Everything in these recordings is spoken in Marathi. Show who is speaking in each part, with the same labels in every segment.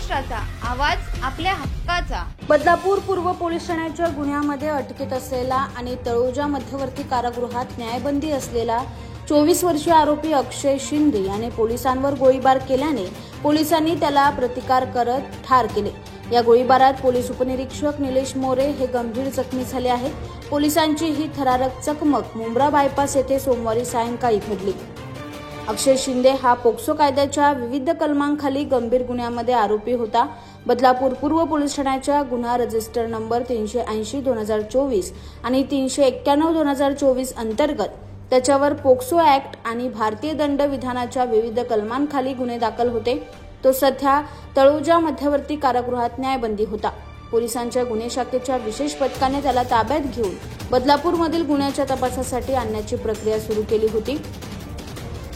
Speaker 1: महाराष्ट्राचा आवाज आपल्या हक्काचा।
Speaker 2: बदलापूर पूर्व पोलीस ठाण्याच्या गुन्ह्यामध्ये अटकेत असलेला आणि तळोजा मध्यवर्ती कारागृहात न्यायबंदी असलेला 24 वर्षीय आरोपी अक्षय शिंदे याने पोलिसांवर गोळीबार केल्याने पोलिसांनी त्याला प्रतिकार करत ठार केले। या गोळीबारात पोलीस उपनिरीक्षक निलेश मोरे हे गंभीर जखमी झाले आहेत। पोलिसांची ही थरारक चकमक मुंब्रा बायपास येथे सोमवारी सायंकाळी घडली। अक्षय शिंदे हा पोक्सो कायद्याच्या विविध कलमांखाली गंभीर गुन्ह्यामध्ये आरोपी होता। बदलापूर पूर्व पोलीस ठाण्याच्या गुन्हा रजिस्टर नंबर 380/2024 आणि 391/2024 अंतर्गत त्याच्यावर पोक्सो ऍक्ट आणि भारतीय दंड विधानाच्या विविध कलमांखाली गुन्हे दाखल होते। तो सध्या तळोजा मध्यवर्ती कारागृहात न्यायबंदी होता। पोलिसांच्या गुन्हे शाखेच्या विशेष पथकाने त्याला ताब्यात घेऊन बदलापूरमधील गुन्ह्याच्या तपासासाठी आणण्याची प्रक्रिया सुरू केली होती।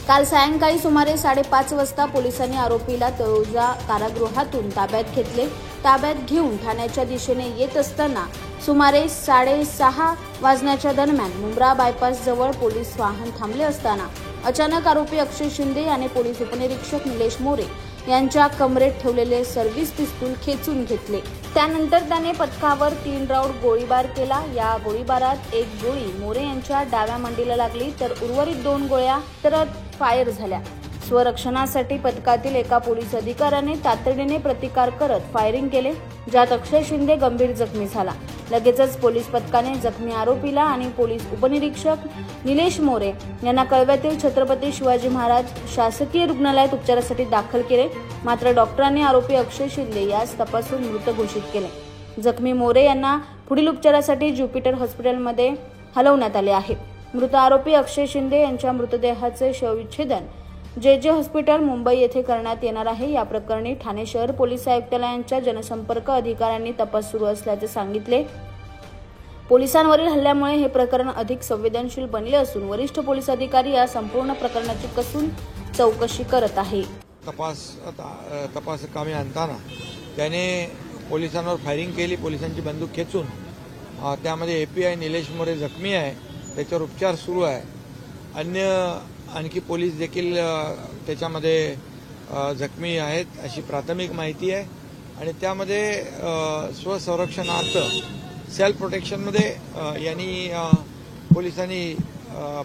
Speaker 2: काल सायंकाळी सुमारे 5:30 वाजता पोलिसांनी आरोपीला तळोजा कारागृहातून ताब्यात घेतले। ताब्यात घेऊन ठाण्याच्या दिशेने येत असताना सुमारे 6:30 वाजण्याच्या दरम्यान मुंब्रा बायपास जवळ पोलीस वाहन थांबले असताना अचानक आरोपी अक्षय शिंदे याने पोलीस उपनिरीक्षक निलेश मोरे यांच्या कमरेत ठेवलेले सर्व्हिस पिस्तूल खेचून घेतले। त्यानंतर त्याने पथकावर 3 राऊंड गोळीबार केला। या गोळीबारात एक गोळी मोरे यांच्या डाव्या मांडीला लागली तर उर्वरित 2 गोळ्या परत फायर झाल्या। स्वरक्षणासाठी पथकातील एका पोलीस अधिकाऱ्याने तातडीने प्रतिकार करत फायरिंग केले, ज्यात अक्षय शिंदे गंभीर जखमी झाला। लगेचच पोलीस पथकाने जखमी आरोपीला आणि पोलीस उपनिरीक्षक निलेश मोरे यांना कळव्यातील छत्रपती शिवाजी महाराज शासकीय रुग्णालयात उपचारासाठी दाखल केले। मात्र डॉक्टरांनी आरोपी अक्षय शिंदे यास तपासून मृत घोषित केले। जखमी मोरे यांना पुढील उपचारासाठी ज्युपिटर हॉस्पिटलमध्ये हलवण्यात आले आहे। मृत आरोपी अक्षय शिंदे यांच्या मृतदेहाचे शवविच्छेदन जे हॉस्पिटल मुंबई येथे करण्यात येणार आहे। या प्रकरणी ठाणे शहर पोलीस आयुक्तालयाच्या जनसंपर्क अधिकाऱ्यांनी तपास सुरू असल्याचे सांगितले। पोलिसांवरील हल्ल्यामुळे हे प्रकरण अधिक संवेदनशील बनले असून वरिष्ठ पोलीस अधिकारी या संपूर्ण प्रकरणाची कसून चौकशी करत आहे।
Speaker 3: तपास कामी आणताना त्याने पोलिसांवर फायरिंग केली, पोलिसांची बंदूक खेचून। त्यामध्ये एपीआय निलेश मोरे जखमी आहे, त्याच्यावर उपचार सुरू आहे। आणखी पोलीस देखील त्याच्यामध्ये जखमी आहेत अशी प्राथमिक माहिती आहे आणि त्यामध्ये स्वसंरक्षणार्थ सेल्फ प्रोटेक्शनमध्ये यांनी पोलिसांनी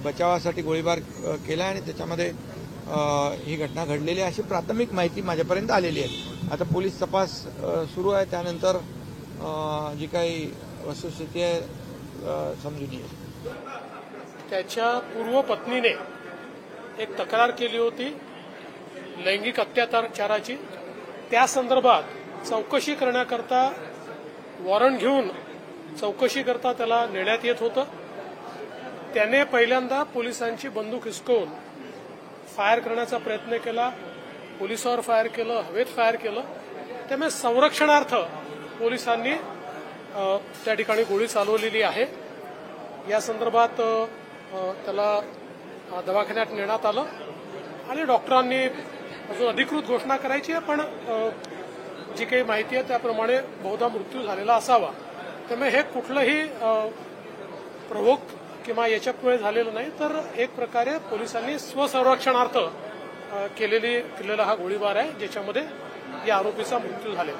Speaker 3: बचावासाठी गोळीबार केला आणि त्याच्यामध्ये ही घटना घडलेली अशी प्राथमिक माहिती माझ्यापर्यंत आलेली आहे। आता पोलीस तपास सुरू आहे, त्यानंतर जी काही वस्तुस्थिती आहे समजून येईल।
Speaker 4: त्याच्या पूर्व पत्नीने एक तक्रार केली होती लैंगिक अत्याचाराची। त्या संदर्भात चौकशी करण्याकरता वॉरंट घेऊन चौकशी करता त्याला नेण्यात येत होतं। त्याने पहिल्यांदा पोलिसांची बंदूक हिसकवून फायर करण्याचा प्रयत्न केला, पोलिसावर फायर केलं, हवेत फायर केलं। त्यामुळे संरक्षणार्थ पोलिसांनी त्या ठिकाणी गोळी चालवलेली आहे। या संदर्भात त्याला दवाखान्यात नेण्यात आलं आणि डॉक्टरांनी अजून अधिकृत घोषणा करायची आहे, पण जी काही माहिती आहे त्याप्रमाणे बहुधा मृत्यू झालेला असावा। त्यामुळे हे कुठलंही प्रवोक किंवा याच्यामुळे झालेलं नाही, तर एक प्रकारे पोलिसांनी स्वसंरक्षणार्थ केलेला हा गोळीबार आहे, ज्याच्यामध्ये या आरोपीचा मृत्यू झालेला।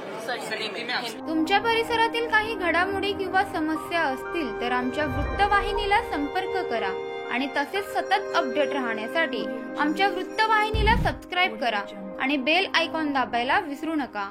Speaker 1: तुमच्या परिसरातील काही घडामोडी किंवा समस्या असतील तर आमच्या वृत्तवाहिनीला संपर्क करा आणि तसेच सतत अपडेट राहण्यासाठी आमच्या वृत्तवाहिनीला सबस्क्राईब करा आणि बेल आयकॉन दाबायला विसरू नका।